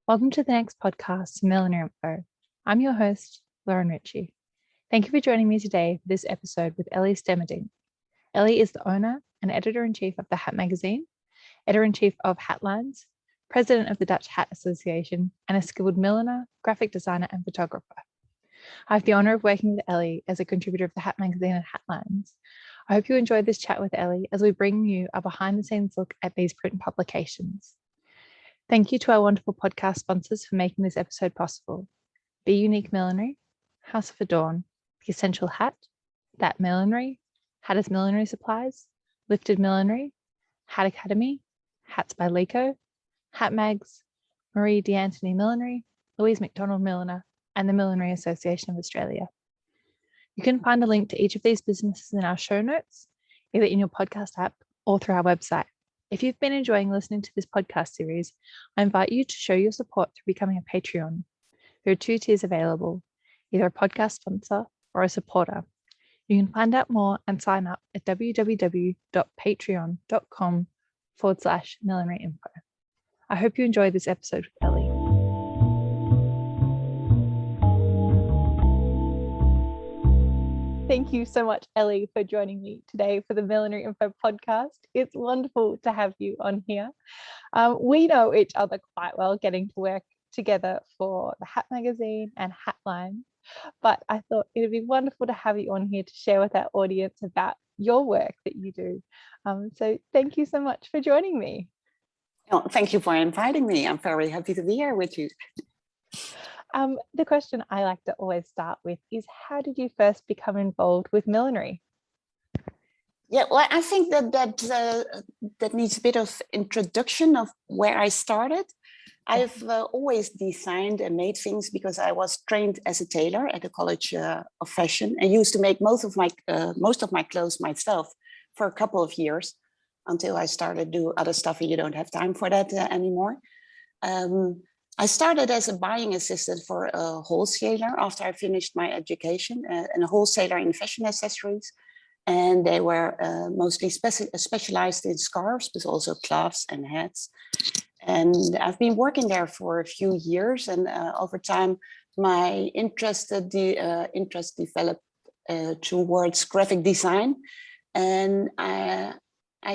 Welcome to the next podcast, Millinery.Info. I'm your host, Lauren Ritchie. Thank you for joining me today for this episode with Elly Stemerdink. Elly is the owner and editor-in-chief of the Hat magazine, editor-in-chief of Hatlines, president of the Dutch Hat Association, and a skilled milliner, graphic designer, and photographer. I have the honor of working with Elly as a contributor of the Hat magazine and Hatlines. I hope you enjoyed this chat with Elly as we bring you a behind-the-scenes look at these print publications. Thank you to our wonderful podcast sponsors for making this episode possible. Be Unique Millinery, House of Adorn, The Essential Hat, That Millinery, Hatter's Millinery Supplies, Lifted Millinery, Hat Academy, Hats by Lico, HatMags, Marie D'Antoni Millinery, Louise McDonald Milliner, and the Millinery Association of Australia. You can find a link to each of these businesses in our show notes, either in your podcast app or through our website. If you've been enjoying listening to this podcast series, I invite you to show your support through becoming a Patreon. There are 2 tiers available, either a podcast sponsor or a supporter. You can find out more and sign up at www.patreon.com/Millinery.Info. I hope you enjoyed this episode with Elly. Thank you so much, Elly, for joining me today for the Millinery.Info podcast. It's wonderful to have you on here. We know each other quite well, getting to work together for the Hat magazine and Hatlines, but I thought it'd be wonderful to have you on here to share with our audience about your work that you do. So thank you so much for joining me. Oh, thank you for inviting me. I'm very happy to be here with you. The question I like to always start with is, how did you first become involved with millinery? Yeah, well, I think that needs a bit of introduction of where I started. I've always designed and made things because I was trained as a tailor at the College of Fashion and used to make most of my clothes myself for a couple of years until I started to do other stuff and you don't have time for that anymore. I started as a buying assistant for a wholesaler after I finished my education, and a wholesaler in fashion accessories. And they were mostly specialized in scarves, but also gloves and hats. And I've been working there for a few years, and over time, my interest developed towards graphic design. And I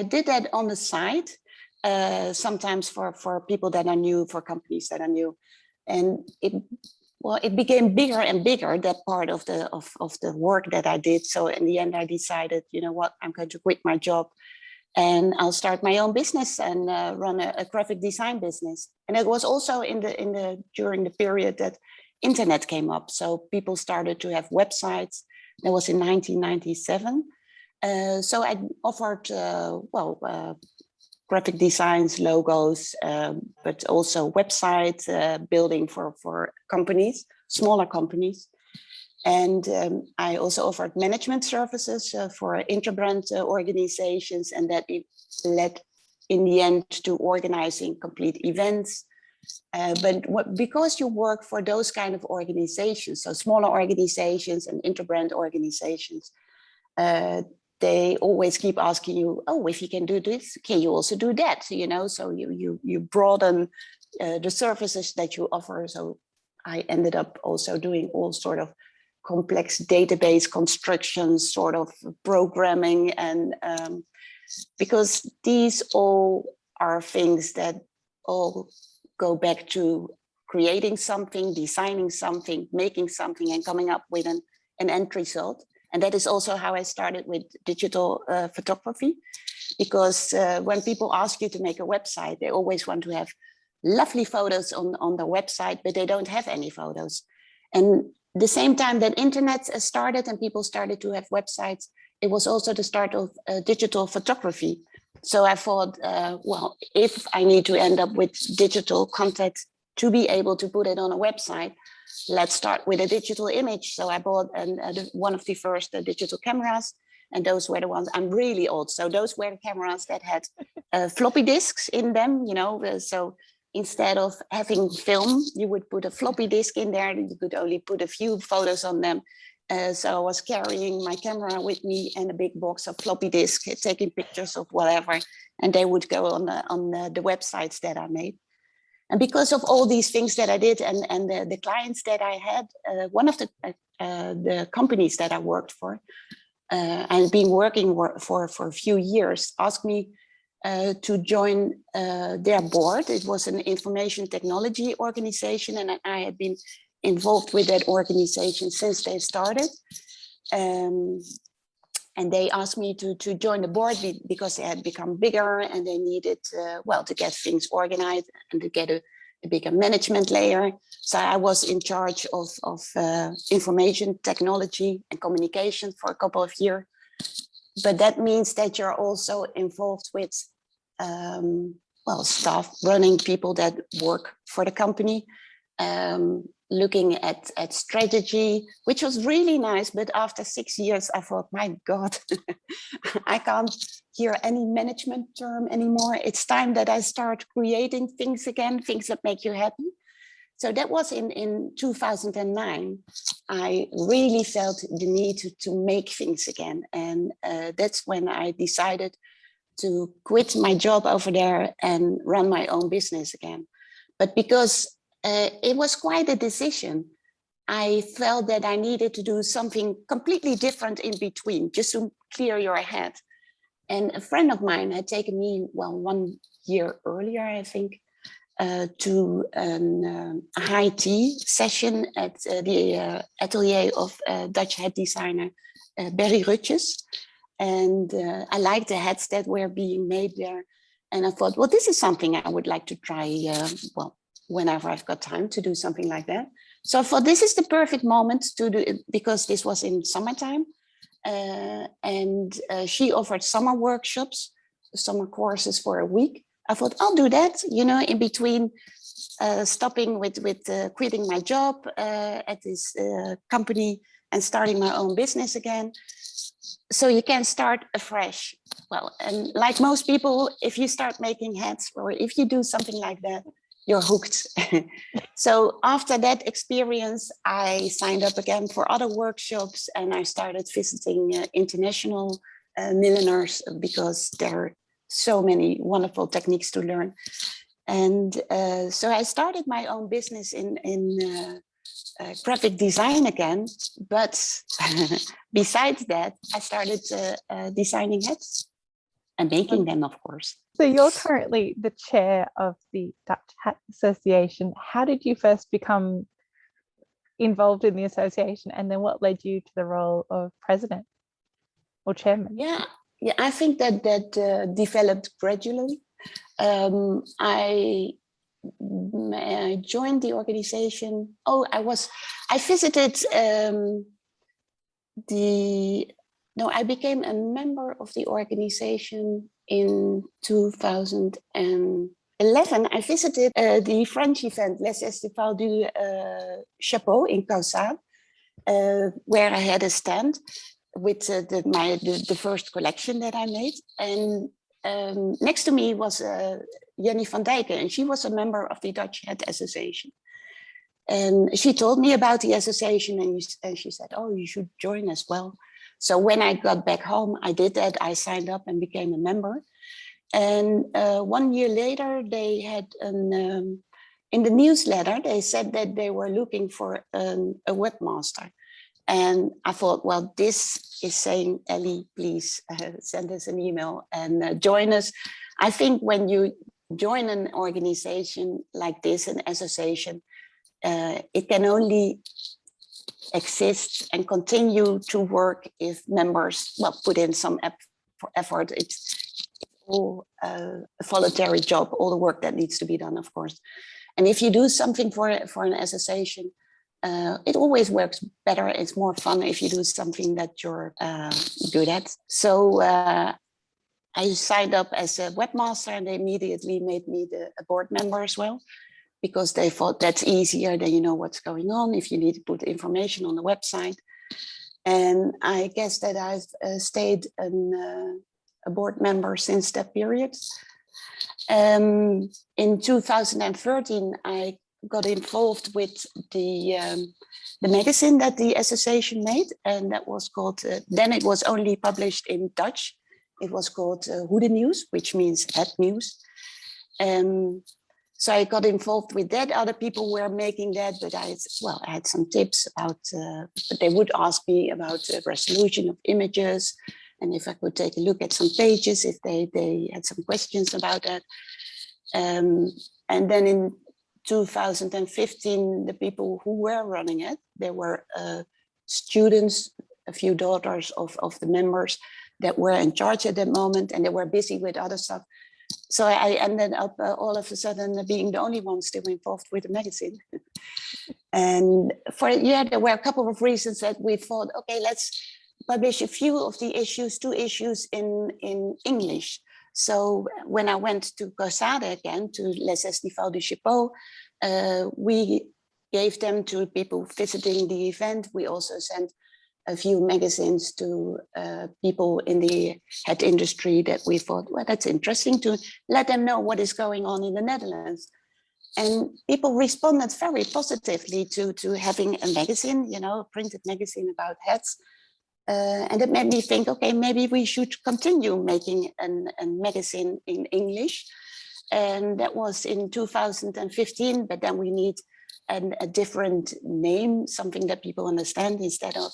did that on the side. Sometimes for people that I knew, for companies that I knew, and it became bigger and bigger, that part of the work that I did. So in the end, I decided, you know what, I'm going to quit my job and I'll start my own business and run a graphic design business. And it was also during the period that internet came up, so people started to have websites. That was in 1997. So I offered graphic designs, logos, but also website building for companies, smaller companies. And I also offered management services for interbrand organizations, and that it led in the end to organizing complete events. Because you work for those kind of organizations, so smaller organizations and interbrand organizations, they always keep asking you, oh, if you can do this, can you also do that? So, so you broaden the services that you offer. So I ended up also doing all sort of complex database constructions, sort of programming, and because these all are things that all go back to creating something, designing something, making something, and coming up with an end result. And that is also how I started with digital photography, because when people ask you to make a website, they always want to have lovely photos on the website, but they don't have any photos. And the same time that internet started and people started to have websites, it was also the start of digital photography. So I thought, well, if I need to end up with digital content to be able to put it on a website, let's start with a digital image. So I bought one of the first digital cameras, and those were the ones, I'm really old, so those were the cameras that had floppy disks in them, so instead of having film, you would put a floppy disk in there, and you could only put a few photos on them. So I was carrying my camera with me and a big box of floppy disk, taking pictures of whatever, and they would go on the websites that I made. And because of all these things that I did and the clients that I had, one of the companies that I worked for, and been working for a few years, asked me to join their board. It was an information technology organization, and I had been involved with that organization since they started. And they asked me to join the board because they had become bigger and they needed, to get things organized and to get a bigger management layer. So I was in charge of information technology and communication for a couple of years. But that means that you're also involved with staff, running people that work for the company, looking at strategy, which was really nice. But after 6 years, I thought, my God, I can't hear any management term anymore. It's time that I start creating things again, things that make you happy. So that was in 2009. I really felt the need to make things again. And that's when I decided to quit my job over there and run my own business again. But because it was quite a decision, I felt that I needed to do something completely different in between, just to clear your head. And a friend of mine had taken me, 1 year earlier, I think, to a high tea session at the atelier of Dutch hat designer Berry Rutjes. And I liked the hats that were being made there. And I thought, well, this is something I would like to try, whenever I've got time to do something like that. So I thought this is the perfect moment to do it, because this was in summertime. And she offered summer workshops, summer courses for a week. I thought I'll do that, in between stopping with quitting my job at this company and starting my own business again. So you can start afresh. Well, and like most people, if you start making hats or if you do something like that, you're hooked. So after that experience, I signed up again for other workshops and I started visiting international milliners, because there are so many wonderful techniques to learn. And so I started my own business in graphic design again. But besides that, I started designing hats and making them, of course. So you're currently the chair of the Dutch Hat Association. How did you first become involved in the association, and then what led you to the role of president or chairman? Yeah, I think that developed gradually. I joined the organization. I visited I became a member of the organization in 2011. I visited the French event Les Festivals du Chapeau in Caussade, where I had a stand with the first collection that I made. And next to me was Jenny van Dijken, and she was a member of the Dutch Hat Association. And she told me about the association, and she said, "Oh, you should join as well." So when I got back home, I did that. I signed up and became a member. And 1 year later, they had in the newsletter, they said that they were looking for a webmaster. And I thought, well, this is saying, Elly, please send us an email and join us. I think when you join an organization like this, an association, it can only exist and continue to work if members put in some effort. It's all a voluntary job, all the work that needs to be done, of course. And if you do something for an association, it always works better. It's more fun if you do something that you're good at. So I signed up as a webmaster, and they immediately made me a board member as well, because they thought that's easier, then you know what's going on if you need to put information on the website. And I guess that I've stayed a board member since that period. In 2013, I got involved with the magazine that the association made, and that was called, then it was only published in Dutch. It was called Hoede News, which means hat news. So I got involved with that. Other people were making that, but I had some tips about, but they would ask me about the resolution of images and if I could take a look at some pages, if they had some questions about that. And then in 2015, the people who were running it, there were students, a few daughters of the members that were in charge at that moment, and they were busy with other stuff. So I ended up all of a sudden being the only one still involved with the magazine. And there were a couple of reasons that we thought, okay, let's publish a few of the issues, 2 issues in English. So when I went to Causade again, to Les Estivales du Chapeau, we gave them to people visiting the event. We also sent a few magazines to people in the hat industry that we thought, well, that's interesting to let them know what is going on in the Netherlands. And people responded very positively to having a magazine, a printed magazine about hats. And it made me think, okay, maybe we should continue making a magazine in English. And that was in 2015, but then we need a different name, something that people understand instead of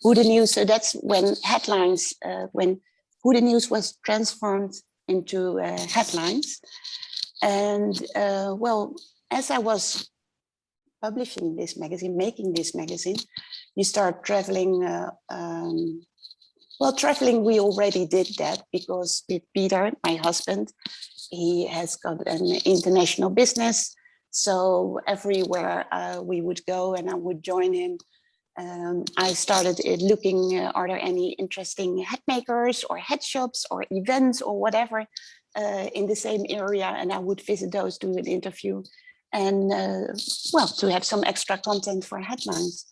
Who the News. So that's when Hatlines, when Who the News was transformed into Hatlines. And as I was publishing this magazine, making this magazine, you start traveling. Traveling, we already did that because with Peter, my husband, he has got an international business. So everywhere we would go and I would join him. I started looking, are there any interesting hat makers or hat shops or events or whatever in the same area? And I would visit those, do an interview and to have some extra content for Hatlines.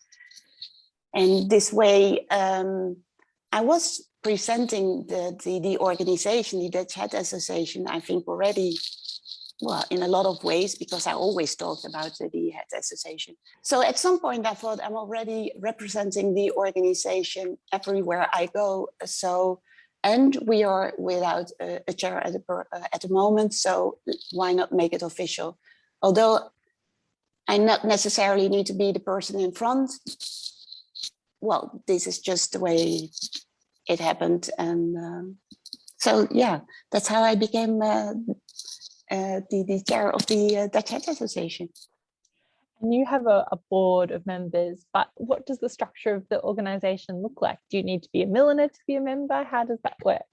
And this way, I was presenting the organization, the Dutch Hat Association, I think already, in a lot of ways, because I always talked about the Hat Association. So at some point I thought I'm already representing the organization everywhere I go. So, and we are without a chair at the moment, so why not make it official? Although I not necessarily need to be the person in front. Well, this is just the way it happened. And that's how I became the chair of the Dutch Hat Association. And you have a board of members, but what does the structure of the organization look like? Do you need to be a milliner to be a member? How does that work?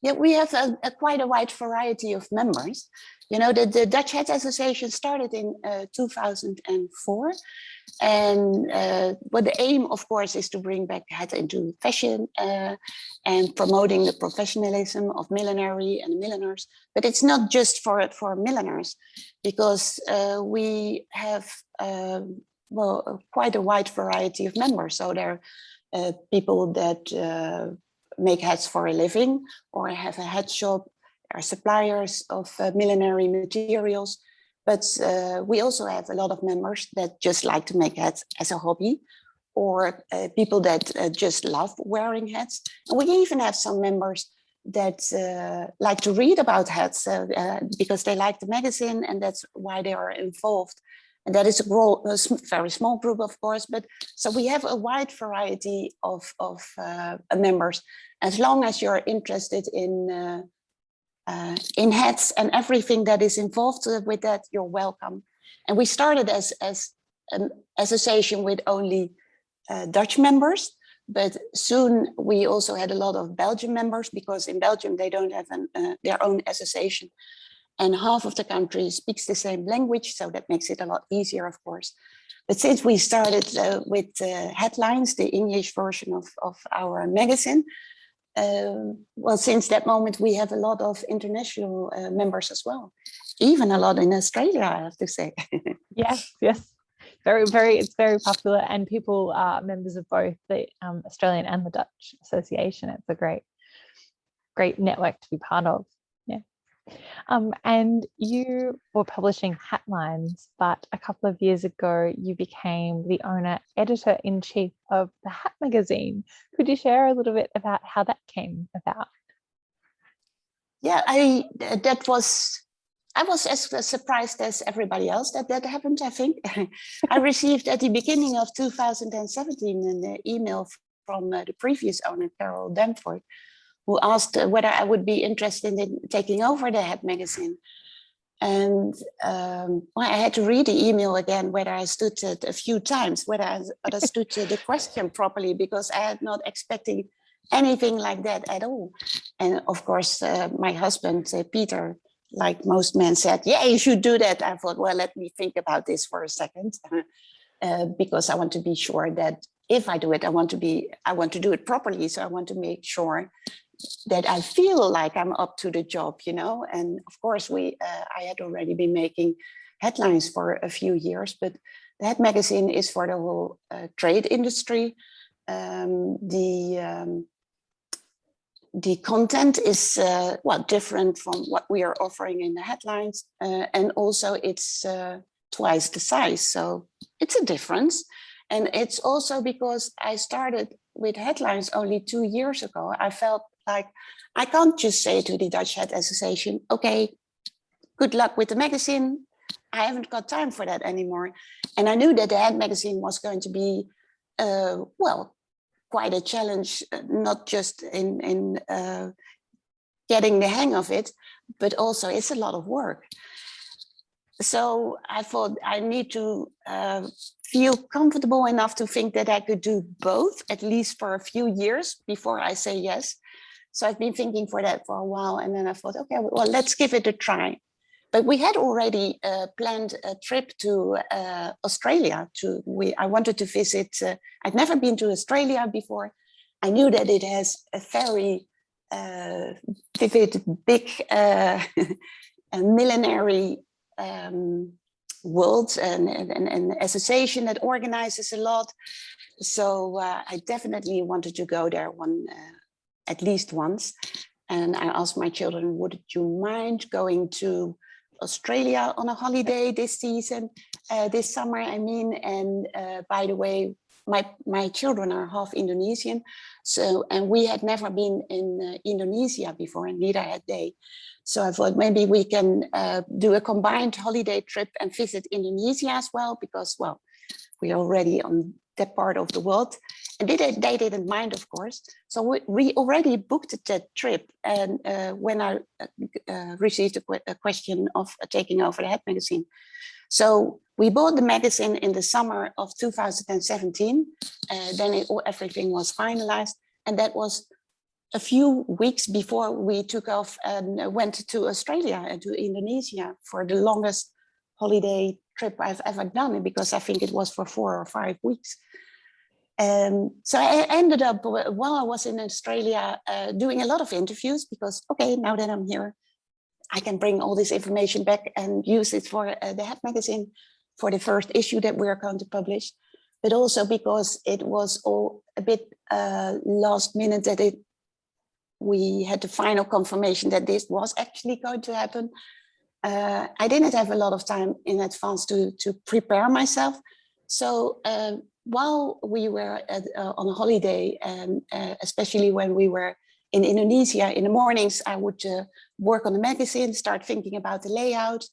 Yeah, we have quite a wide variety of members. The Dutch Hat Association started in 2004. And the aim, of course, is to bring back hat into fashion and promoting the professionalism of millinery and milliners. But it's not just for milliners, because we have quite a wide variety of members. So there are people that make hats for a living or have a hat shop, are suppliers of millinery materials. But we also have a lot of members that just like to make hats as a hobby, or people that just love wearing hats. And we even have some members that like to read about hats because they like the magazine and that's why they are involved. And that is a very small group, of course. But so we have a wide variety of members. As long as you're interested in hats and everything that is involved with that, you're welcome. And we started as an association with only Dutch members, but soon we also had a lot of Belgian members, because in Belgium they don't have their own association, and half of the country speaks the same language, so that makes it a lot easier, of course. But since we started with Hatlines, the English version of our magazine, since that moment, we have a lot of international members as well, even a lot in Australia, I have to say. Yes. It's very popular, and people are members of both the Australian and the Dutch Association. It's a great network to be part of. Yeah. And you were publishing Hatlines, but a couple of years ago, you became the editor-in-chief of the Hat magazine. Could you share a little bit about how that came about? Yeah, that was I was as surprised as everybody else that happened, I think. I received at the beginning of 2017 an email from the previous owner, Carol Danford, who asked whether I would be interested in taking over the Hat magazine. And well, I had to read the email again, whether I stood it a few times, whether I understood the question properly, because I had not expecting anything like that at all. And of course, my husband, Peter, like most men, said, yeah, you should do that. I thought, well, let me think about this for a second, because I want to be sure that if I do it, I want to do it properly. So I want to make sure that I feel like I'm up to the job, you know. And of course, I had already been making headlines for a few years, but the Hat magazine is for the whole trade industry. The content is well, different from what we are offering in the headlines, and also it's twice the size, so it's a difference. And it's also because I started with headlines only 2 years ago. I felt like I can't just say to the Dutch Hat Association, okay, good luck with the magazine. I haven't got time for that anymore. And I knew that the Hat magazine was going to be, well, quite a challenge, not just in getting the hang of it, but also it's a lot of work. So I thought I need to feel comfortable enough to think that I could do both, at least for a few years before I say yes. So I've been thinking for that for a while. And then I thought, okay, well, let's give it a try. But we had already planned a trip to Australia. I wanted to visit, I'd never been to Australia before. I knew that it has a very vivid, big millinery world and association that organizes a lot. So I definitely wanted to go there at least once. And I asked my children, would you mind going to Australia on a holiday this season, this summer, I mean? And by the way, my children are half Indonesian. So, and we had never been in Indonesia before, and neither had they. So I thought maybe we can do a combined holiday trip and visit Indonesia as well, because, well, we're already on that part of the world. And they didn't mind, of course. So we already booked that trip. And when I received a question of taking over the Hat magazine. So we bought the magazine in the summer of 2017. Then everything was finalized. And that was a few weeks before we took off and went to Australia and to Indonesia for the longest holiday trip I've ever done, because I think it was for 4 or 5 weeks. So I ended up, while I was in Australia, doing a lot of interviews, because, okay, now that I'm here, I can bring all this information back and use it for the Hat magazine for the first issue that we're going to publish. But also because it was all a bit last minute that we had the final confirmation that this was actually going to happen. I didn't have a lot of time in advance to prepare myself. So while we were on a holiday, and especially when we were in Indonesia, in the mornings, I would work on the magazine, start thinking about the layout,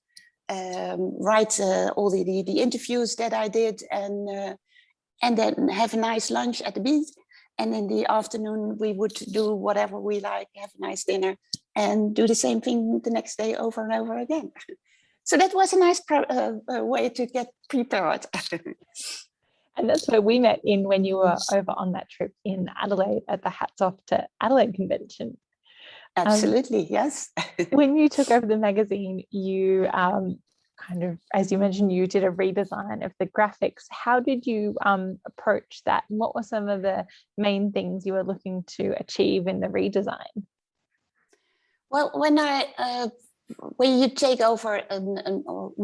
write all the interviews that I did, and then have a nice lunch at the beach. And in the afternoon, we would do whatever we like, have a nice dinner, and do the same thing the next day over and over again. So that was a nice way to get prepared. And that's where we met in, when you were over on that trip in Adelaide at the Hats Off to Adelaide convention. Absolutely, yes. When you took over the magazine, you kind of, as you mentioned, you did a redesign of the graphics. How did you approach that? And what were some of the main things you were looking to achieve in the redesign? Well, when you take over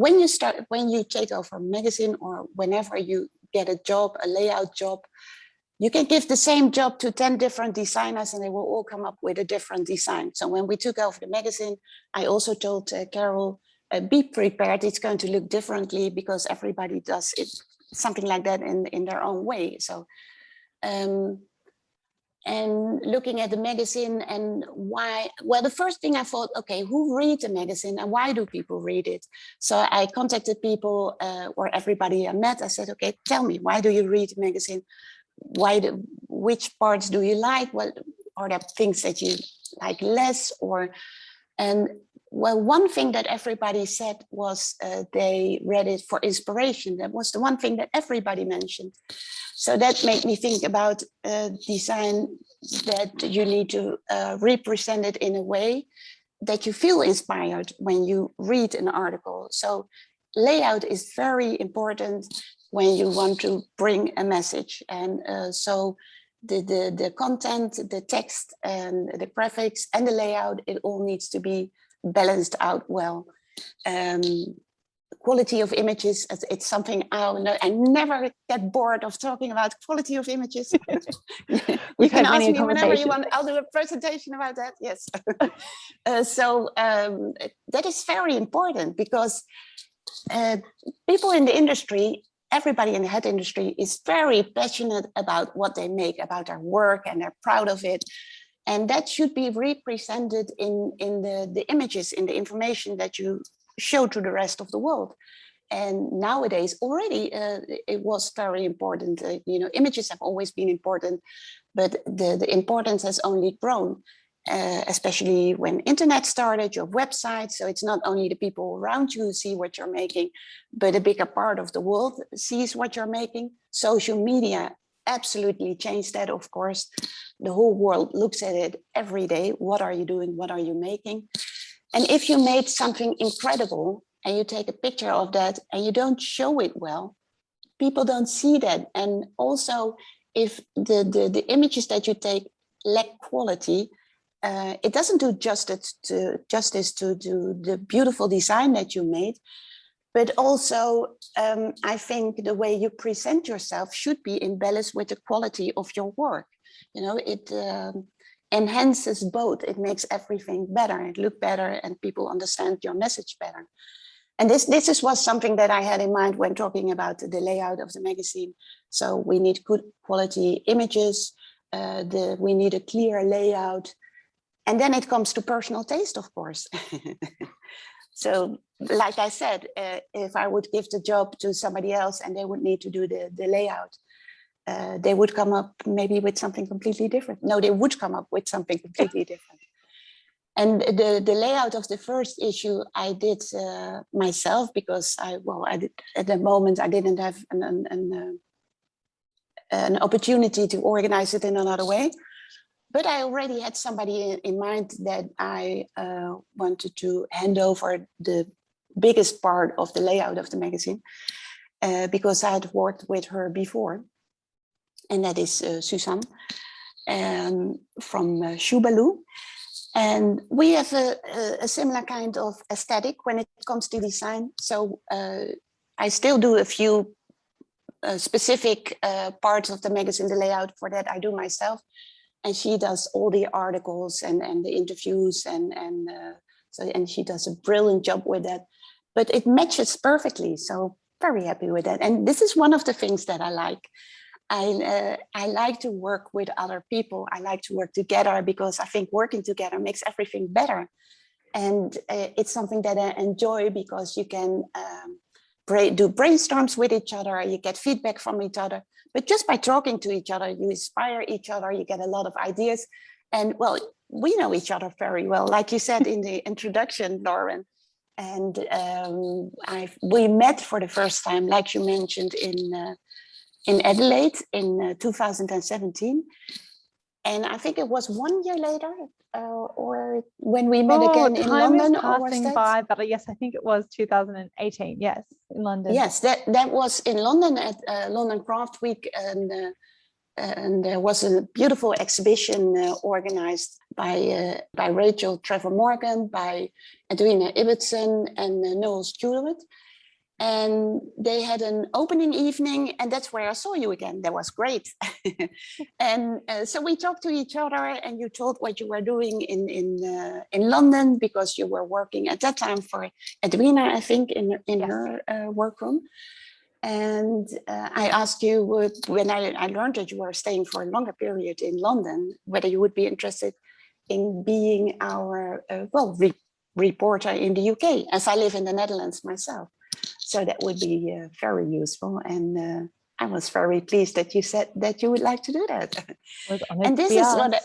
when you take over a magazine, or whenever you get a job, a layout job, you can give the same job to 10 different designers and they will all come up with a different design. So when we took over the magazine, I also told Carol, be prepared, it's going to look differently, because everybody does it something like that in their own way. So and and looking at the magazine and why. Well, the first thing I thought, okay, who reads the magazine and why do people read it? So I contacted people or everybody I met. I said, okay, tell me, why do you read the magazine? Which parts do you like? What are there things that you like less? And well, one thing that everybody said was they read it for inspiration. That was the one thing that everybody mentioned. So that made me think about design, that you need to represent it in a way that you feel inspired when you read an article. So layout is very important when you want to bring a message. And so the content, the text and the graphics and the layout, it all needs to be balanced out well. Quality of images, it's something I never get bored of talking about quality of images. You can ask me whenever you want. I'll do a presentation about that. Yes. So that is very important because people in the industry, everybody in the hat industry is very passionate about what they make, about their work, and they're proud of it. And that should be represented in the images, in the information that you show to the rest of the world. And nowadays already it was very important. Images have always been important, but the importance has only grown, especially when internet started, your website. So it's not only the people around you who see what you're making, but a bigger part of the world sees what you're making. Social media absolutely changed that, of course. The whole world looks at it every day. What are you doing? What are you making? And if you made something incredible and you take a picture of that and you don't show it well, people don't see that. And also, if the images that you take lack quality, it doesn't do justice to the beautiful design that you made. But also, I think the way you present yourself should be in balance with the quality of your work. It enhances both. It makes everything better. It looks better and people understand your message better. And this was something that I had in mind when talking about the layout of the magazine. So we need good quality images. We need a clear layout. And then it comes to personal taste, of course. So like I said, if I would give the job to somebody else and they would need to do the layout, they would come up maybe with something completely different. No, they would come up with something completely different. And the layout of the first issue I did myself because I did, at the moment I didn't have an opportunity to organize it in another way. But I already had somebody in mind that I wanted to hand over the biggest part of the layout of the magazine because I had worked with her before. And that is Suzanne from Shubalu. And we have a similar kind of aesthetic when it comes to design. So I still do a few specific parts of the magazine, the layout for that I do myself. And she does all the articles and the interviews and she does a brilliant job with that. But it matches perfectly. So very happy with that. And this is one of the things that I like. I like to work with other people. I like to work together because I think working together makes everything better. And it's something that I enjoy because you can do brainstorms with each other. You get feedback from each other. But just by talking to each other, you inspire each other. You get a lot of ideas. And well, we know each other very well. Like you said in the introduction, Lauren. And we met for the first time, like you mentioned, in Adelaide in 2017. And I think it was 1 year later or when we met again in London. Time is passing by, but yes, I think it was 2018. Yes, in London. Yes, that was in London at London Craft Week. And there was a beautiful exhibition organized by Rachel Trevor Morgan, by Edwina Ibbotson and Noel Stewart. And they had an opening evening, and that's where I saw you again. That was great. And so we talked to each other, and you told what you were doing in London because you were working at that time for Edwina, I think, in yes. her workroom. And I asked you, when I learned that you were staying for a longer period in London, whether you would be interested in being our reporter in the UK, as I live in the Netherlands myself. So that would be very useful. And I was very pleased that you said that you would like to do that. And this is what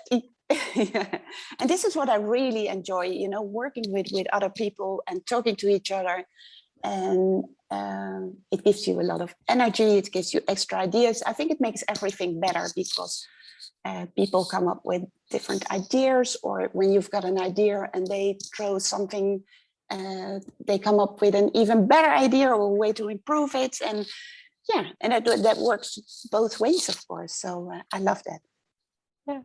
yeah. And this is what I really enjoy, you know, working with other people and talking to each other. And it gives you a lot of energy. It gives you extra ideas. I think it makes everything better because people come up with different ideas, or when you've got an idea and they throw something, they come up with an even better idea or a way to improve it. And yeah, and that works both ways, of course. So I love that. Yeah.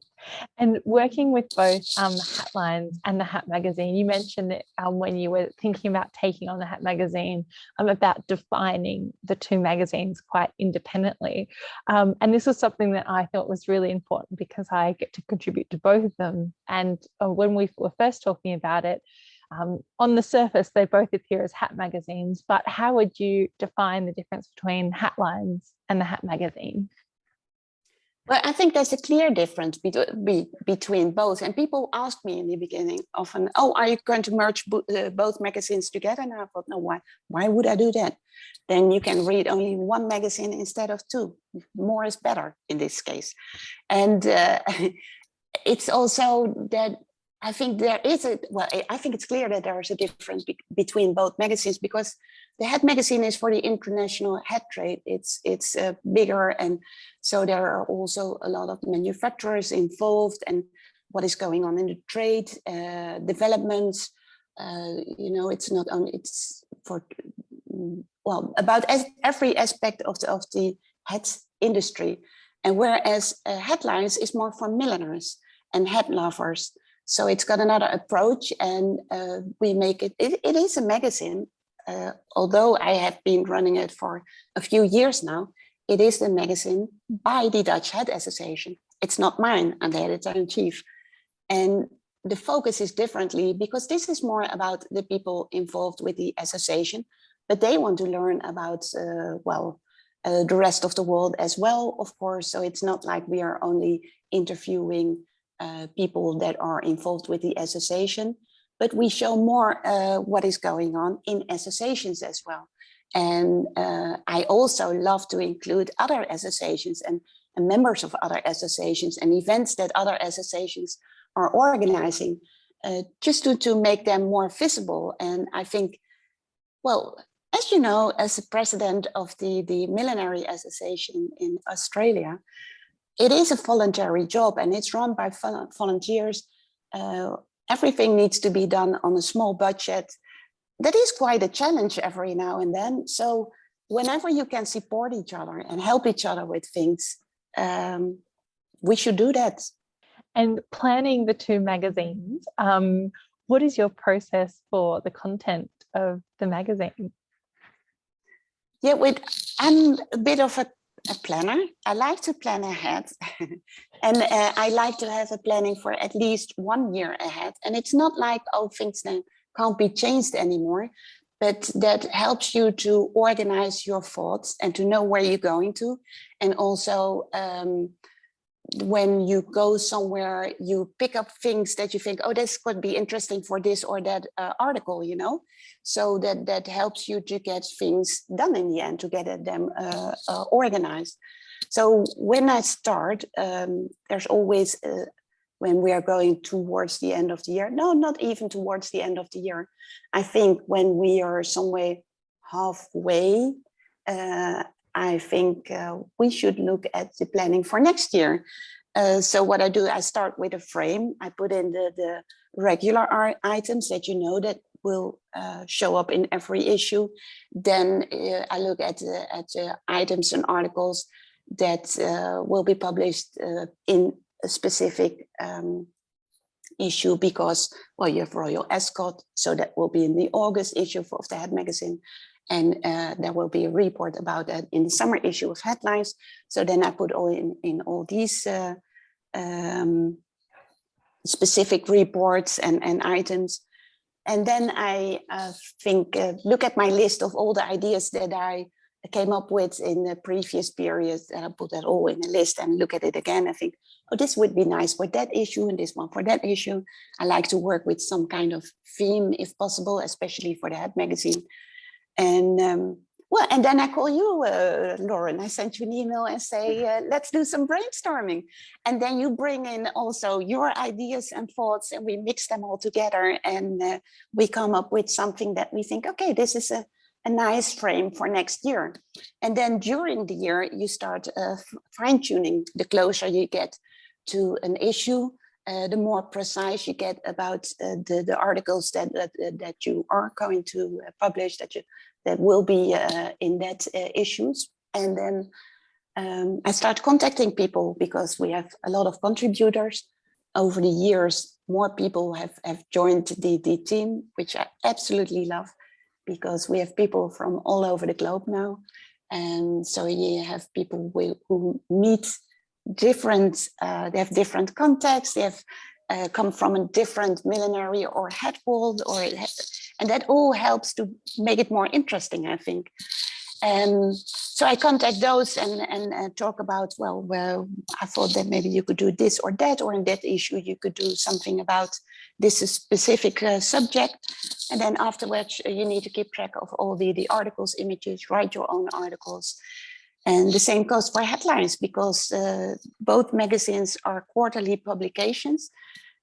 And working with both Hatlines and the Hat magazine, you mentioned that when you were thinking about taking on the Hat magazine, about defining the two magazines quite independently. And this was something that I thought was really important because I get to contribute to both of them. And when we were first talking about it, on the surface, they both appear as Hat magazines, but how would you define the difference between Hatlines and the Hat magazine? Well, I think there's a clear difference between both. And people ask me in the beginning often, oh, are you going to merge both magazines together? And I thought, no, why would I do that? Then you can read only one magazine instead of two. More is better in this case. And it's also that I think there is I think it's clear that there is a difference between both magazines, because the Hat magazine is for the international hat trade. It's bigger, and so there are also a lot of manufacturers involved, and what is going on in the trade developments. You know, it's not only it's for about every aspect of the hat industry, and whereas Hatlines is more for milliners and hat lovers. So it's got another approach, and we make it is a magazine. Although I have been running it for a few years now, it is the magazine by the Dutch Hat Association. It's not mine, I'm the editor-in-chief. And the focus is differently because this is more about the people involved with the association, but they want to learn about, the rest of the world as well, of course. So it's not like we are only interviewing people that are involved with the association, but we show more what is going on in associations as well. And I also love to include other associations and members of other associations and events that other associations are organizing, just to make them more visible. And I think, well, as you know, as the president of the Millinery Association in Australia, it is a voluntary job and it's run by volunteers. Everything needs to be done on a small budget. That is quite a challenge every now and then. So whenever you can support each other and help each other with things, we should do that. And planning the two magazines, what is your process for the content of the magazine? Yeah, I'm a bit of a planner. I like to plan ahead. And I like to have a planning for at least 1 year ahead. And it's not like, oh, things then can't be changed anymore, but that helps you to organize your thoughts and to know where you're going to. And also, when you go somewhere, you pick up things that you think, oh, this could be interesting for this or that article, you know? So that helps you to get things done in the end, to get them organized. So when I start, there's always, when we are going towards the end of the year, no, not even towards the end of the year. I think when we are somewhere halfway, I think we should look at the planning for next year. So what I do, I start with a frame. I put in the regular items that you know that will show up in every issue. Then I look at the items and articles that will be published in a specific issue, because, well, you have Royal Ascot, so that will be in the August issue of the Hat magazine. And there will be a report about that in the summer issue of Hatlines. So then I put all in all these specific reports and items. And then I look at my list of all the ideas that I came up with in the previous period, and I put that all in a list and look at it again. I think, oh, this would be nice for that issue and this one for that issue. I like to work with some kind of theme if possible, especially for the Hat magazine. And well, and then I call you, Lauren. I sent you an email and say, let's do some brainstorming. And then you bring in also your ideas and thoughts, and we mix them all together, and we come up with something that we think, okay, this is a nice frame for next year. And then during the year, you start fine-tuning. The closer you get to an issue, the more precise you get about the articles that you are going to publish, that will be in that issues. And then I start contacting people, because we have a lot of contributors. Over the years, more people have joined the team, which I absolutely love, because we have people from all over the globe now. And so you have people who meet different, they have different contexts, they have come from a different millinery or hat world, and that all helps to make it more interesting, I think. So I contact those and talk about, well, I thought that maybe you could do this or that, or in that issue you could do something about this specific subject. And then afterwards you need to keep track of all the articles, images, write your own articles. And the same goes for Hatlines, because both magazines are quarterly publications,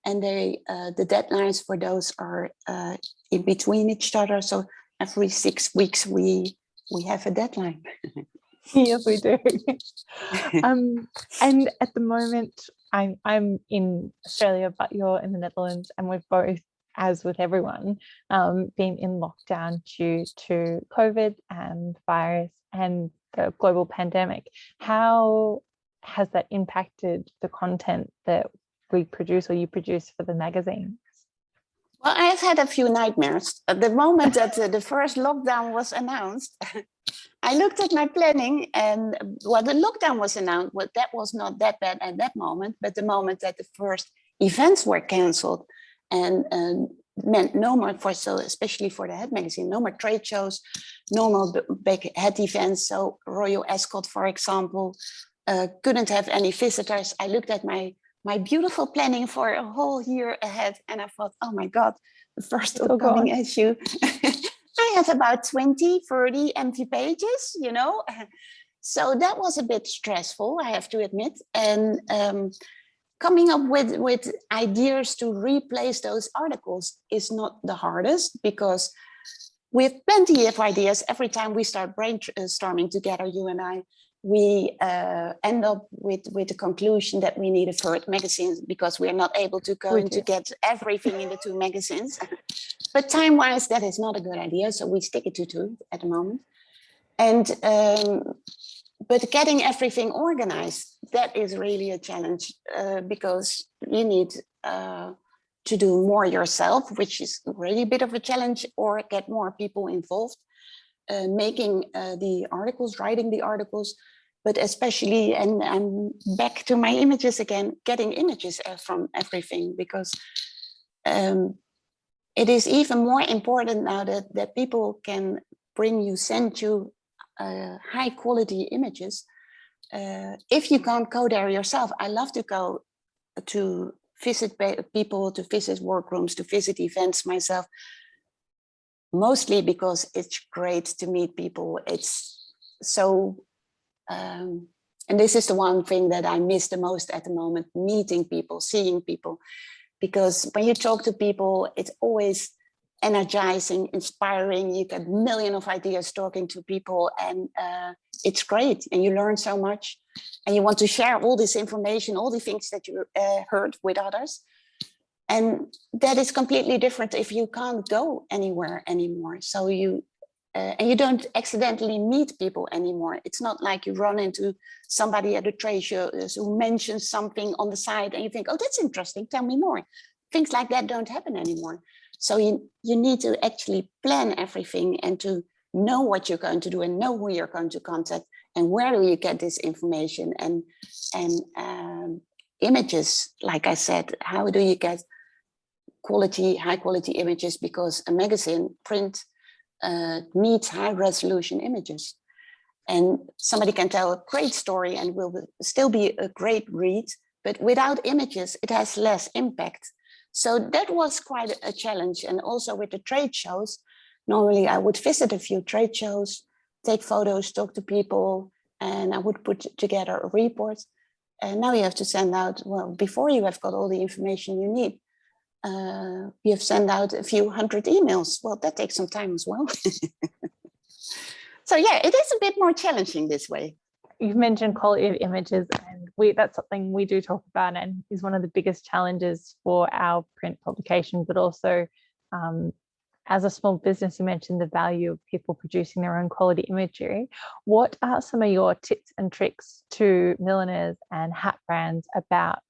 and the deadlines for those are in between each other. So every 6 weeks we have a deadline. Yes, we do. And at the moment, I'm in Australia, but you're in the Netherlands, and we've both, as with everyone, been in lockdown due to COVID and virus and the global pandemic. How has that impacted the content that we produce, or you produce, for the magazine? Well, I have had a few nightmares. At the moment that the first lockdown was announced, I looked at my planning, and the lockdown was announced, well, that was not that bad at that moment, but the moment that the first events were cancelled, and meant no more especially for the Hat magazine, no more trade shows, no more big Hat events. So Royal Ascot, for example, couldn't have any visitors. I looked at my beautiful planning for a whole year ahead, and I thought, oh my God, the first upcoming issue. I have about 20, 30 empty pages, you know. So that was a bit stressful, I have to admit. And coming up with ideas to replace those articles is not the hardest, because we have plenty of ideas. Every time we start brainstorming together, you and I, we end up with the conclusion that we need a third magazine, because we are not able to get everything in the 2 magazines. But time-wise, that is not a good idea. So we stick it to 2 at the moment. And but getting everything organized, that is really a challenge, because you need to do more yourself, which is really a bit of a challenge, or get more people involved, making the articles, writing the articles, but especially, and I'm back to my images again, getting images from everything, because it is even more important now that people can send you high quality images. If you can't go there yourself, I love to go to visit people, to visit workrooms, to visit events myself, mostly because it's great to meet people. It's so, and this is the one thing that I miss the most at the moment, meeting people, seeing people. Because when you talk to people, it's always energizing, inspiring. You get a million of ideas talking to people, and it's great. And you learn so much, and you want to share all this information, all the things that you heard with others. And that is completely different if you can't go anywhere anymore. So and you don't accidentally meet people anymore. It's not like you run into somebody at a trade show who mentions something on the side and you think, oh, that's interesting, tell me more. Things like that don't happen anymore. So you need to actually plan everything, and to know what you're going to do, and know who you're going to contact, and where do you get this information, and images. Like I said, how do you get high quality images? Because a magazine print needs high resolution images. And somebody can tell a great story and will still be a great read, but without images, it has less impact. So that was quite a challenge. And also with the trade shows, normally I would visit a few trade shows, take photos, talk to people, and I would put together a report. And now you have to send out, well, before you have got all the information you need, you have sent out a few hundred emails. Well, that takes some time as well. So yeah, it is a bit more challenging this way. You've mentioned quality of images, and that's something we do talk about and is one of the biggest challenges for our print publication, but also as a small business, you mentioned the value of people producing their own quality imagery. What are some of your tips and tricks to milliners and hat brands about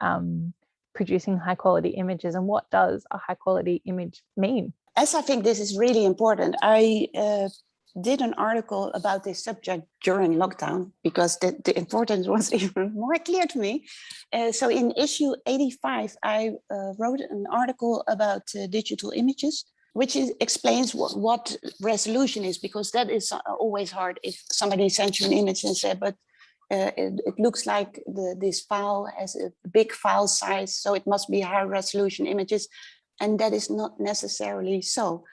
producing high quality images, and what does a high quality image mean? As I think this is really important, I did an article about this subject during lockdown because the importance was even more clear to me. So in issue 85, I wrote an article about digital images, which explains what resolution is, because that is always hard if somebody sends you an image and says, but it looks like this file has a big file size, so it must be high resolution images. And that is not necessarily so.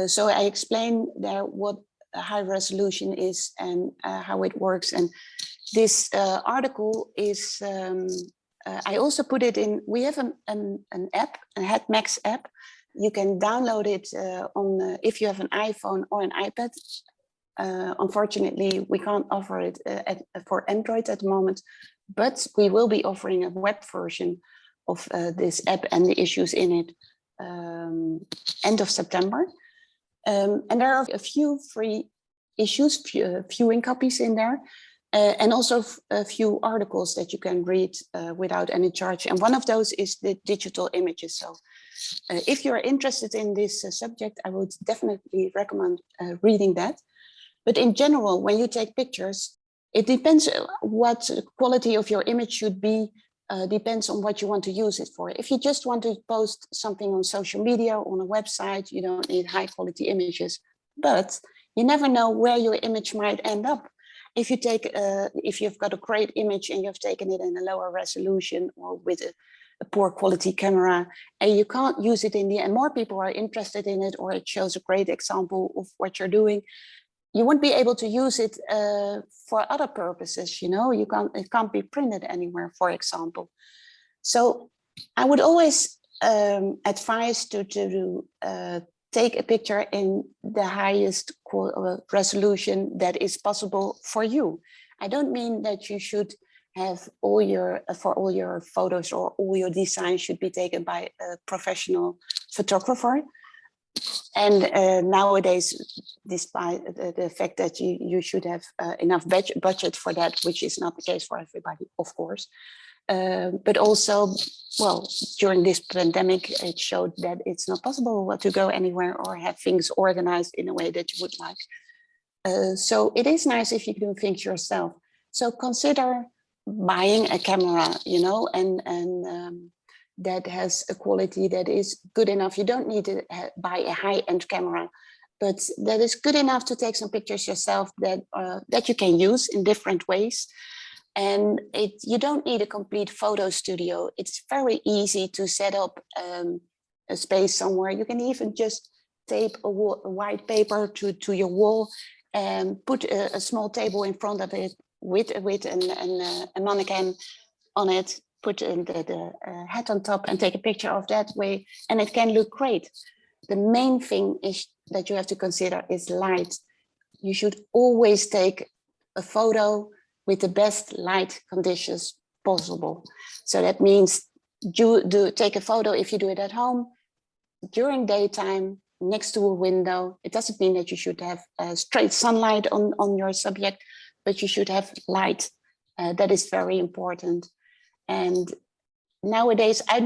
So I explain there what a high resolution is and how it works. And this article is, I also put it in, we have an app, a HatMags app. You can download it on if you have an iPhone or an iPad. Unfortunately, we can't offer it for Android at the moment, but we will be offering a web version of this app and the issues in it end of September. And there are a few free issues, viewing copies in there, and also a few articles that you can read without any charge. And one of those is the digital images. So if you're interested in this subject, I would definitely recommend reading that. But in general, when you take pictures, it depends what quality of your image should be, depends on what you want to use it for. If you just want to post something on social media, on a website, you don't need high quality images, but you never know where your image might end up. If you take, if you've got a great image and you've taken it in a lower resolution or with a poor quality camera, and you can't use it in the end, more people are interested in it, or it shows a great example of what you're doing, you won't be able to use it for other purposes. You know, it can't be printed anywhere, for example. So I would always advise to take a picture in the highest resolution that is possible for you. I don't mean that you should have all your photos or all your designs should be taken by a professional photographer. And nowadays, despite the fact that you should have enough budget for that, which is not the case for everybody, of course. But also, well, during this pandemic, it showed that it's not possible to go anywhere or have things organized in a way that you would like. So it is nice if you do things yourself. So consider buying a camera, you know, and that has a quality that is good enough. You don't need to buy a high-end camera, but that is good enough to take some pictures yourself that you can use in different ways. And you don't need a complete photo studio. It's very easy to set up a space somewhere. You can even just tape a white paper to your wall and put a small table in front of it with a mannequin on it, put the hat on top and take a picture of that way, and it can look great. The main thing is that you have to consider is light. You should always take a photo with the best light conditions possible. So that means take a photo if you do it at home during daytime next to a window. It doesn't mean that you should have straight sunlight on your subject, but you should have light. That is very important. And nowadays, I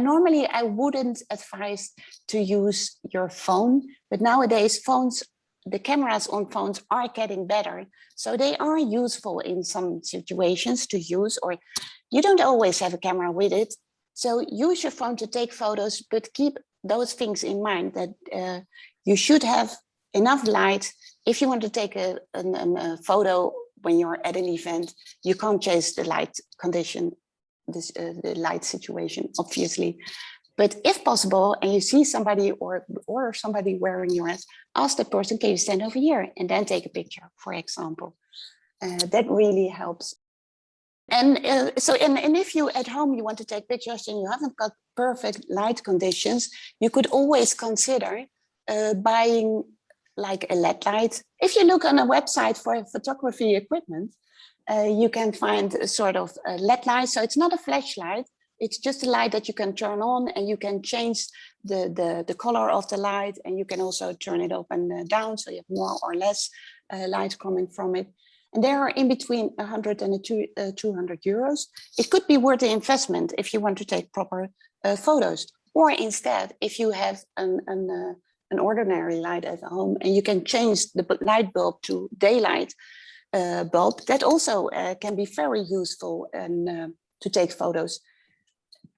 wouldn't advise to use your phone, but nowadays the cameras on phones are getting better. So they are useful in some situations to use, or you don't always have a camera with it. So use your phone to take photos, but keep those things in mind that you should have enough light. If you want to take a photo when you're at an event, you can't change the light condition, the light situation, obviously. But if possible, and you see somebody or somebody wearing your hat, ask the person, can you stand over here? And then take a picture, for example. That really helps. And and if you at home, you want to take pictures and you haven't got perfect light conditions, you could always consider buying like a LED light. If you look on a website for photography equipment, you can find a sort of a LED light. So it's not a flashlight. It's just a light that you can turn on, and you can change the color of the light, and you can also turn it up and down, so you have more or less light coming from it. And they are in between 100 and 200 euros. It could be worth the investment if you want to take proper photos. Or instead, if you have an ordinary light at home and you can change the light bulb to daylight bulb, that also can be very useful and to take photos.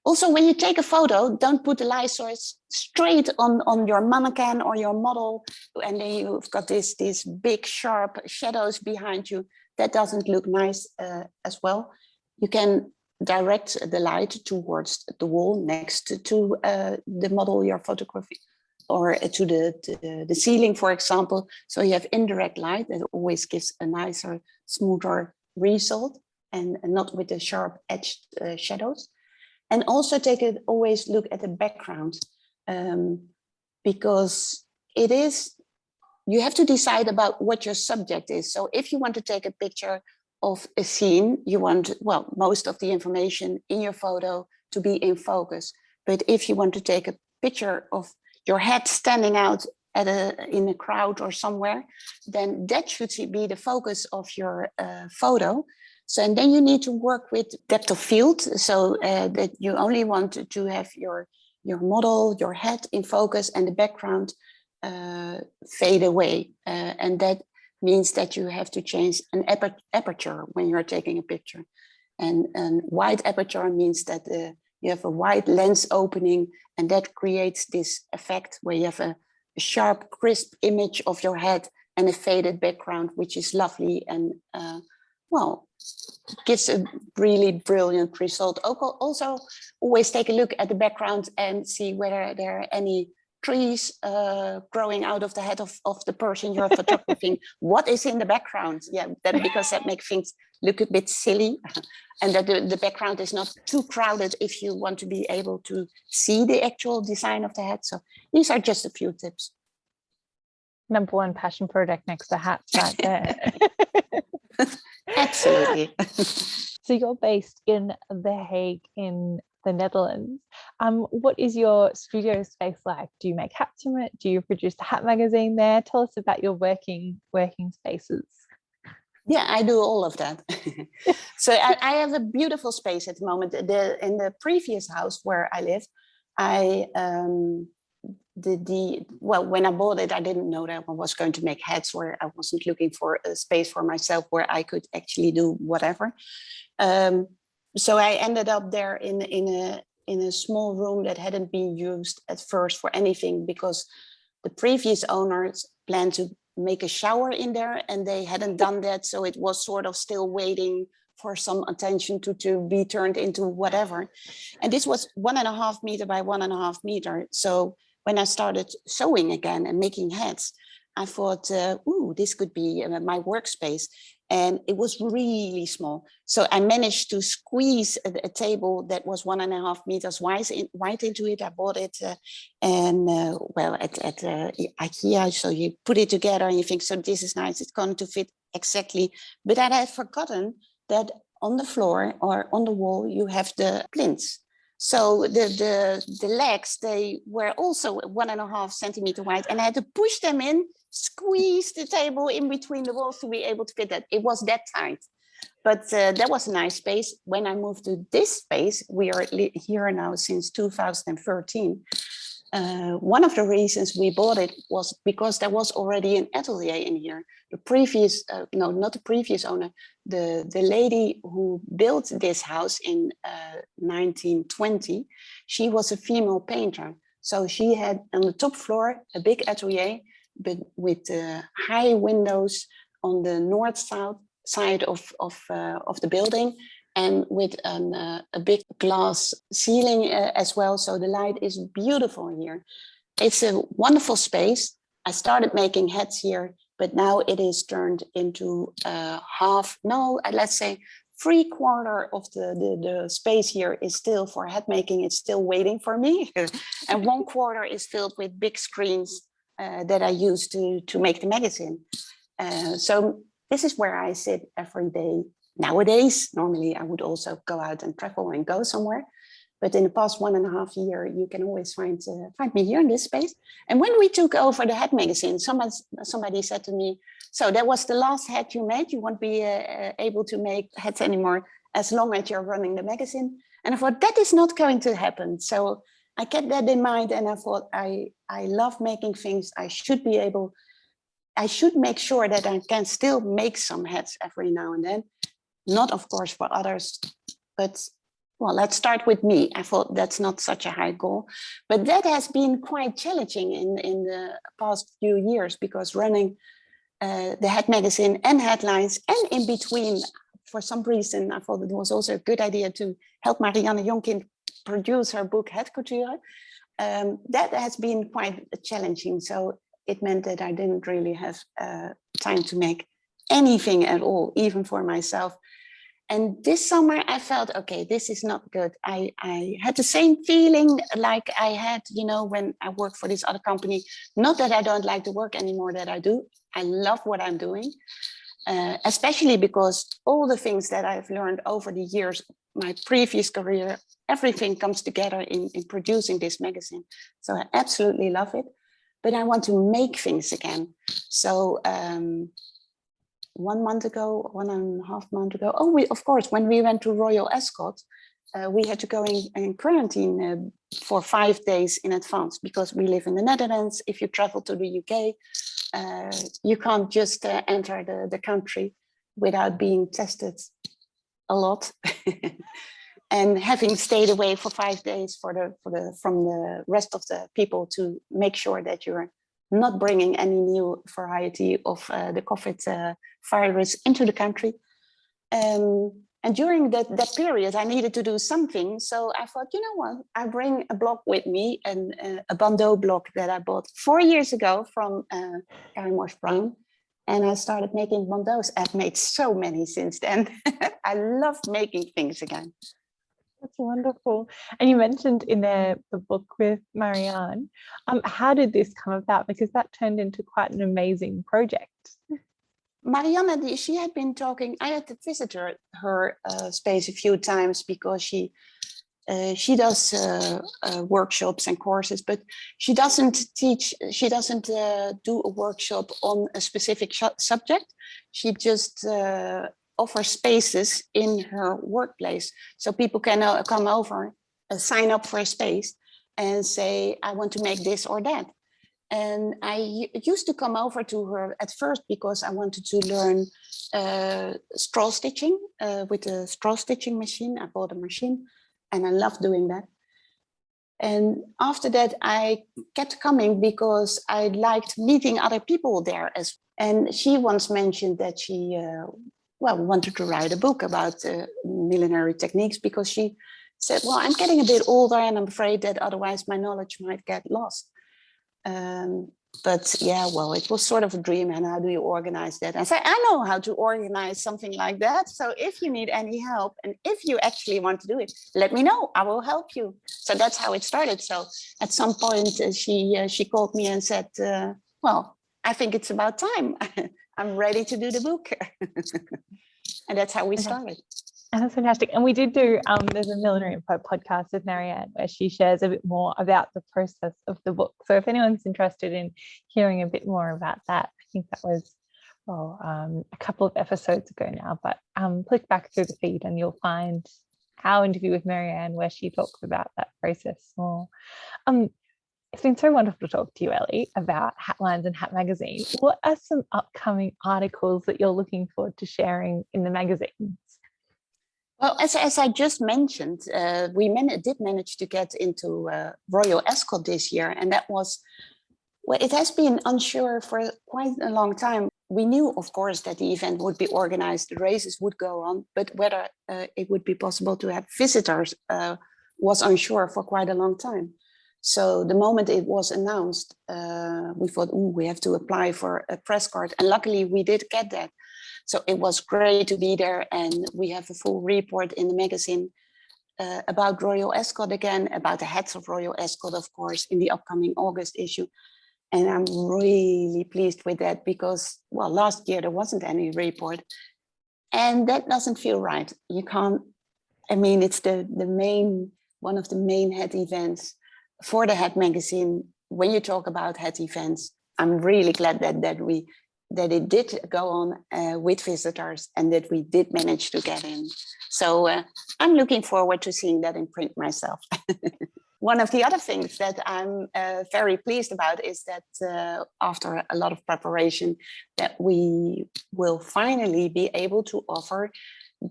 Also, when you take a photo, don't put the light source straight on your mannequin or your model, and then you've got these big sharp shadows behind you. That doesn't look nice as well. You can direct the light towards the wall next to the model you're photographing, or to the ceiling, for example. So you have indirect light that always gives a nicer, smoother result, and not with the sharp edged shadows. And also always look at the background, because you have to decide about what your subject is. So if you want to take a picture of a scene, you want, well, most of the information in your photo to be in focus. But if you want to take a picture of your head standing out in a crowd or somewhere, then that should be the focus of your photo. So, and then you need to work with depth of field, so that you only want to have your model, your head in focus, and the background fade away. And that means that you have to change an aperture when you're taking a picture. And wide aperture means that you have a wide lens opening, and that creates this effect where you have a sharp, crisp image of your head and a faded background, which is lovely and well, gives a really brilliant result. Also, always take a look at the background and see whether there are any trees growing out of the head of the person you're photographing. What is in the background? Yeah, because that makes things look a bit silly, and that the background is not too crowded if you want to be able to see the actual design of the head. So these are just a few tips. Number one passion project next to hats right there. Absolutely. So you're based in The Hague in the Netherlands. What is your studio space like? Do you make hats from it? Do you produce the hat magazine there? Tell us about your working spaces. Yeah, I do all of that. So I have a beautiful space at the moment. In the previous house where I lived, when I bought it, I didn't know that I was going to make hats, or I wasn't looking for a space for myself where I could actually do whatever. So I ended up there in a small room that hadn't been used at first for anything, because the previous owners planned to make a shower in there, and they hadn't done that. So it was sort of still waiting for some attention to be turned into whatever. And this was 1.5 meter by 1.5 meter. So when I started sewing again and making hats, I thought, ooh, this could be my workspace. And it was really small. So I managed to squeeze a table that was 1.5 meters wide into it. I bought it at IKEA. So you put it together and you think, so this is nice, it's going to fit exactly. But I had forgotten that on the floor or on the wall, you have the plinths. So the legs, they were also 1.5 centimeter wide, and I had to push them in, squeeze the table in between the walls to be able to fit that. It was that tight, but that was a nice space. When I moved to this space, we are here now since 2013. One of the reasons we bought it was because there was already an atelier in here. The previous, no, not the previous owner, the lady who built this house in 1920, she was a female painter. So she had on the top floor a big atelier, but with high windows on the north side of the building, and with a big glass ceiling as well. So the light is beautiful here. It's a wonderful space. I started making hats here, but now it is turned into let's say 3/4 of the space here is still for hat making. It's still waiting for me. And 1/4 is filled with big screens that I use to make the magazine. So this is where I sit every day nowadays. Normally I would also go out and travel and go somewhere. But in the past 1.5 years, you can always find me here in this space. And when we took over the Hat magazine, somebody said to me, so that was the last hat you made? You won't be able to make hats anymore as long as you're running the magazine? And I thought, that is not going to happen. So I kept that in mind, and I thought, I love making things. I should make sure that I can still make some hats every now and then. Not, of course, for others, but well, let's start with me. I thought that's not such a high goal, but that has been quite challenging in the past few years, because running the Hat magazine and Hatlines, and in between, for some reason, I thought it was also a good idea to help Marianne Jonkind produce her book Het Couture. That has been quite challenging. So it meant that I didn't really have time to make anything at all, even for myself. And this summer I felt, okay, this is not good. I had the same feeling like I had, when I worked for this other company. Not that I don't like the work anymore, that I do. I love what I'm doing, especially because all the things that I've learned over the years, my previous career, everything comes together in producing this magazine. So I absolutely love it, but I want to make things again. So 1.5 months ago, of course, when we went to Royal Ascot, we had to go in quarantine for 5 days in advance, because we live in the Netherlands. If you travel to the UK, you can't just enter the country without being tested a lot. And having stayed away for 5 days from the rest of the people, to make sure that you're not bringing any new variety of the COVID virus into the country. And during that period, I needed to do something. So I thought, you know what, I bring a block with me, and a bandeau block that I bought 4 years ago from Karen Mosh Brown. And I started making bandeaus. I've made so many since then. I love making things again. That's wonderful. And you mentioned in the book with Marianne, how did this come about? Because that turned into quite an amazing project. Marianne, she had been talking. I had to visit her space a few times, because she does workshops and courses, but she doesn't teach. She doesn't do a workshop on a specific subject. She just offers spaces in her workplace, so people can come over, sign up for a space, and say, I want to make this or that. And I used to come over to her at first because I wanted to learn straw stitching with a straw stitching machine. I bought a machine and I love doing that. And after that, I kept coming because I liked meeting other people there. And she once mentioned that she wanted to write a book about millinery techniques, because she said, well, I'm getting a bit older and I'm afraid that otherwise my knowledge might get lost. But yeah, well, it was sort of a dream. And how do you organize that? I said, I know how to organize something like that. So if you need any help, and if you actually want to do it, let me know. I will help you. So that's how it started. So at some point, she called me and said, well, I think it's about time. I'm ready to do the book. And that's how we started. That's fantastic. And we did do, there's a Millinery.Info podcast with Marianne where she shares a bit more about the process of the book. So if anyone's interested in hearing a bit more about that, I think that was a couple of episodes ago now, but click back through the feed and you'll find our interview with Marianne where she talks about that process more. It's been so wonderful to talk to you, Elly, about Hatlines and Hat Magazine. What are some upcoming articles that you're looking forward to sharing in the magazines? Well, as I just mentioned, we did manage to get into Royal Ascot this year, and that was, well, it has been unsure for quite a long time we knew, of course, that the event would be organized, the races would go on, but whether it would be possible to have visitors was unsure for quite a long time. So the moment it was announced, we thought, we have to apply for a press card. And luckily we did get that. So it was great to be there. And we have a full report in the magazine about Royal Ascot again, about the hats of Royal Ascot, of course, in the upcoming August issue. And I'm really pleased with that because, well, last year there wasn't any report. And that doesn't feel right. You can't, I mean, it's one of the main hat events for the Hat magazine. When you talk about hat events, I'm really glad that it did go on with visitors and that we did manage to get in. So I'm looking forward to seeing that in print myself. One of the other things that I'm very pleased about is that after a lot of preparation, that we will finally be able to offer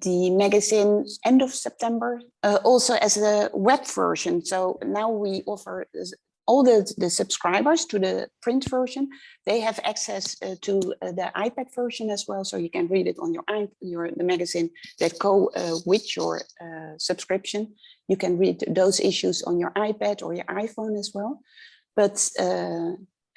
the magazine end of September, also as a web version. So now we offer all the subscribers to the print version. They have access to the iPad version as well. So you can read it on the magazine that go with your subscription. You can read those issues on your iPad or your iPhone as well. But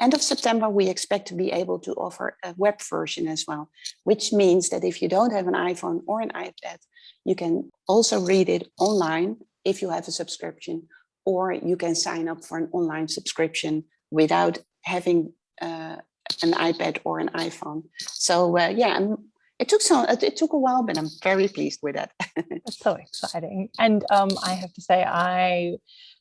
end of September, we expect to be able to offer a web version as well, which means that if you don't have an iPhone or an iPad, you can also read it online if you have a subscription, or you can sign up for an online subscription without having an iPad or an iPhone. So yeah, it took a while, but I'm very pleased with that. That's so exciting. And I have to say,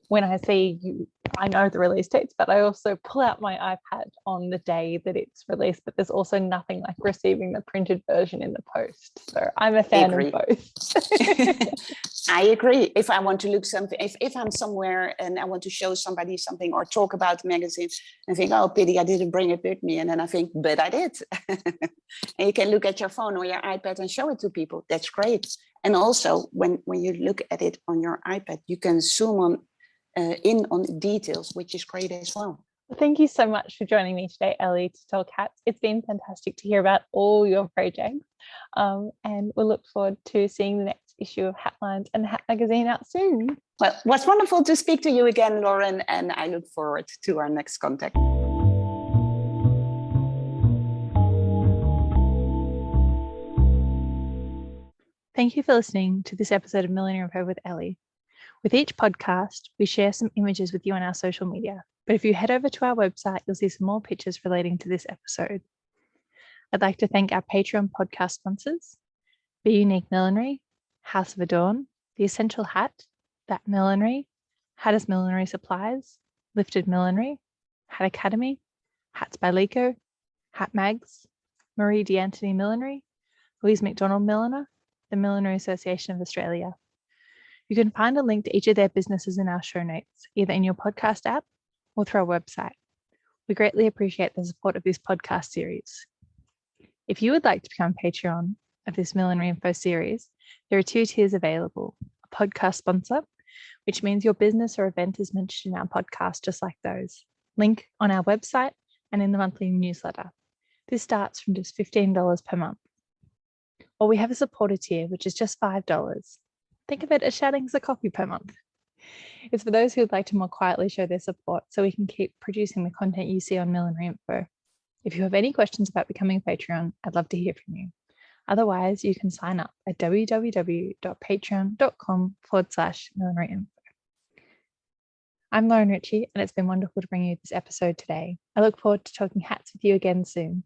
when I see you, I know the release dates, but I also pull out my iPad on the day that it's released. But there's also nothing like receiving the printed version in the post. So I'm a fan of both. I agree. If I want to look something, if I'm somewhere and I want to show somebody something or talk about the magazine, I think, oh, pity I didn't bring it with me. And then I think, but I did. And you can look at your phone or your iPad and show it to people. That's great. And also, when you look at it on your iPad, you can zoom in on details, which is great as well. Thank you so much for joining me today, Elly, to talk hats. It's been fantastic to hear about all your projects, and we'll look forward to seeing the next issue of Hatlines and the Hat magazine out soon. Well, it was wonderful to speak to you again, Lauren, and I look forward to our next contact. Thank you for listening to this episode of Millinery.Info with Elly. With each podcast, we share some images with you on our social media, but if you head over to our website, you'll see some more pictures relating to this episode. I'd like to thank our Patreon podcast sponsors, Be Unique Millinery, House of Adorn, The Essential Hat, That Millinery, Hatters Millinery Supplies, Lifted Millinery, Hat Academy, Hats by Lico, HatMags, Marie D'Antoni Millinery, Louise McDonald Milliner, the Millinery Association of Australia. You can find a link to each of their businesses in our show notes, either in your podcast app or through our website. We greatly appreciate the support of this podcast series. If you would like to become a Patreon of this Millinery.Info series, there are 2 tiers available: a podcast sponsor, which means your business or event is mentioned in our podcast just like those. Link on our website and in the monthly newsletter. This starts from just $15 per month. Or we have a supporter tier, which is just $5. Think of it as shouting us a coffee per month. It's for those who would like to more quietly show their support so we can keep producing the content you see on Millinery.Info. If you have any questions about becoming a Patreon, I'd love to hear from you. Otherwise, you can sign up at www.patreon.com/Millinery.Info. I'm Lauren Ritchie, and it's been wonderful to bring you this episode today. I look forward to talking hats with you again soon.